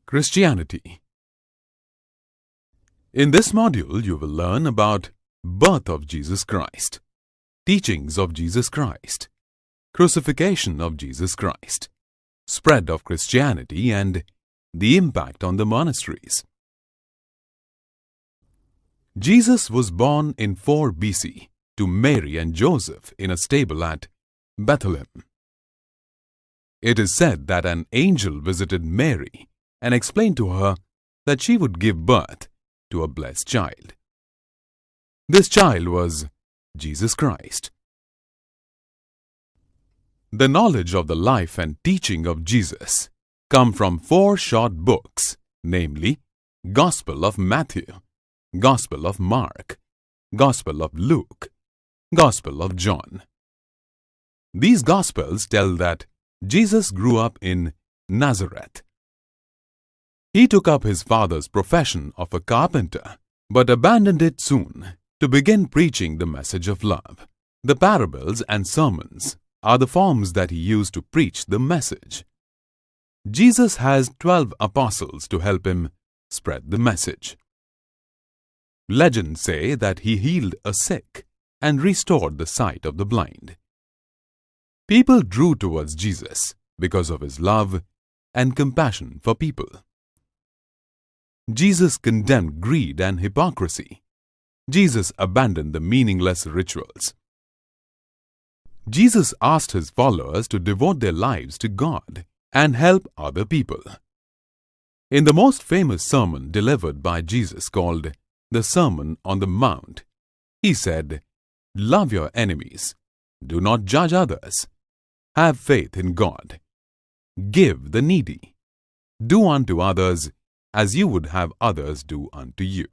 Christianity. In this module, you will learn about birth of Jesus Christ, teachings of Jesus Christ, crucifixion of Jesus Christ, spread of Christianity, and the impact on the monasteries. Jesus was born in 4 BC to Mary and Joseph in a stable at Bethlehem. It is said that an angel visited Mary and explained to her that she would give birth to a blessed child. This child was Jesus Christ. The knowledge of the life and teaching of Jesus come from 4 short books, namely Gospel of Matthew, Gospel of Mark, Gospel of Luke, Gospel of John. These Gospels tell that Jesus grew up in Nazareth. He took up his father's profession of a carpenter, but abandoned it soon to begin preaching the message of love. The parables and sermons are the forms that he used to preach the message. Jesus has 12 apostles to help him spread the message. Legends say that he healed a sick and restored the sight of the blind. People drew towards Jesus because of his love and compassion for people. Jesus condemned greed and hypocrisy. Jesus abandoned the meaningless rituals. Jesus asked his followers to devote their lives to God and help other people. In the most famous sermon delivered by Jesus, called the Sermon on the Mount, he said, "Love your enemies. Do not judge others. Have faith in God. Give the needy. Do unto others as you would have others do unto you."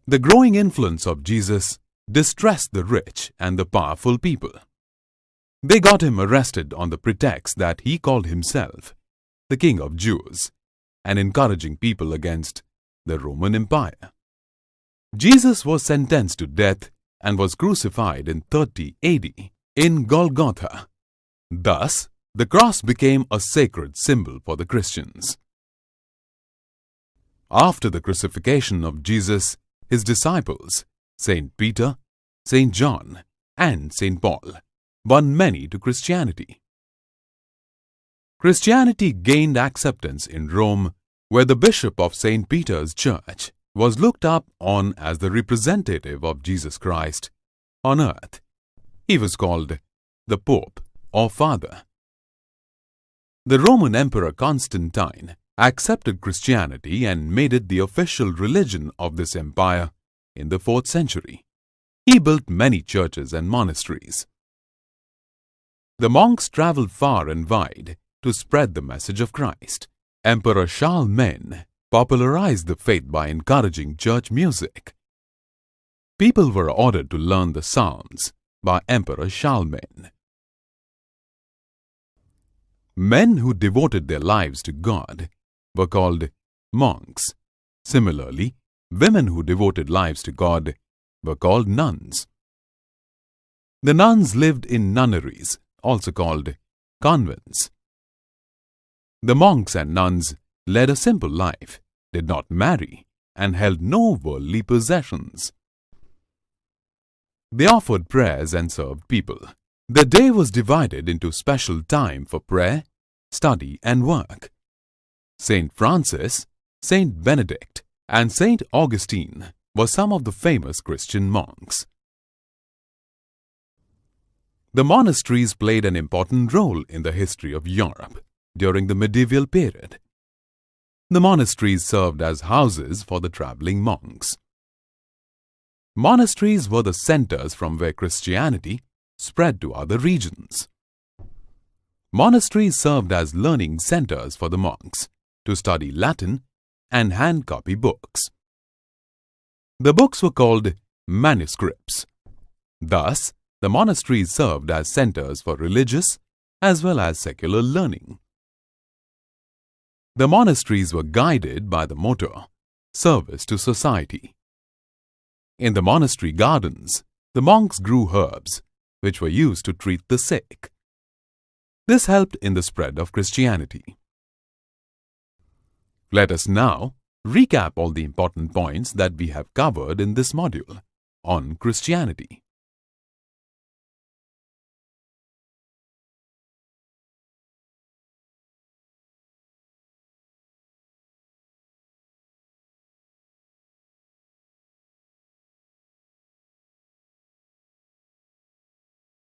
The growing influence of Jesus distressed the rich and the powerful people. They got him arrested on the pretext that he called himself the King of Jews and encouraging people against the Roman Empire. Jesus was sentenced to death and was crucified in 30 AD in Golgotha. Thus, the cross became a sacred symbol for the Christians. After the crucifixion of Jesus, his disciples, Saint Peter, Saint John, and Saint Paul, won many to Christianity. Christianity gained acceptance in Rome, where the bishop of Saint Peter's Church was looked up on as the representative of Jesus Christ on earth. He was called the Pope or Father. The Roman Emperor Constantine accepted Christianity and made it the official religion of this empire in the 4th century. He built many churches and monasteries. The monks traveled far and wide to spread the message of Christ. Emperor Charlemagne popularized the faith by encouraging church music. People were ordered to learn the Psalms by Emperor Charlemagne. Men who devoted their lives to God were called monks. Similarly, women who devoted lives to God were called nuns. The nuns lived in nunneries, also called convents. The monks and nuns led a simple life, did not marry, and held no worldly possessions. They offered prayers and served people. The day was divided into special time for prayer, study, and work. Saint Francis, Saint Benedict, and Saint Augustine were some of the famous Christian monks. The monasteries played an important role in the history of Europe during the medieval period. The monasteries served as houses for the traveling monks. Monasteries were the centers from where Christianity spread to other regions. Monasteries served as learning centers for the monks to study Latin and hand copy books. The books were called manuscripts. Thus, the monasteries served as centers for religious as well as secular learning. The monasteries were guided by the motto, service to society. In the monastery gardens, the monks grew herbs, which were used to treat the sick. This helped in the spread of Christianity. Let us now recap all the important points that we have covered in this module on Christianity.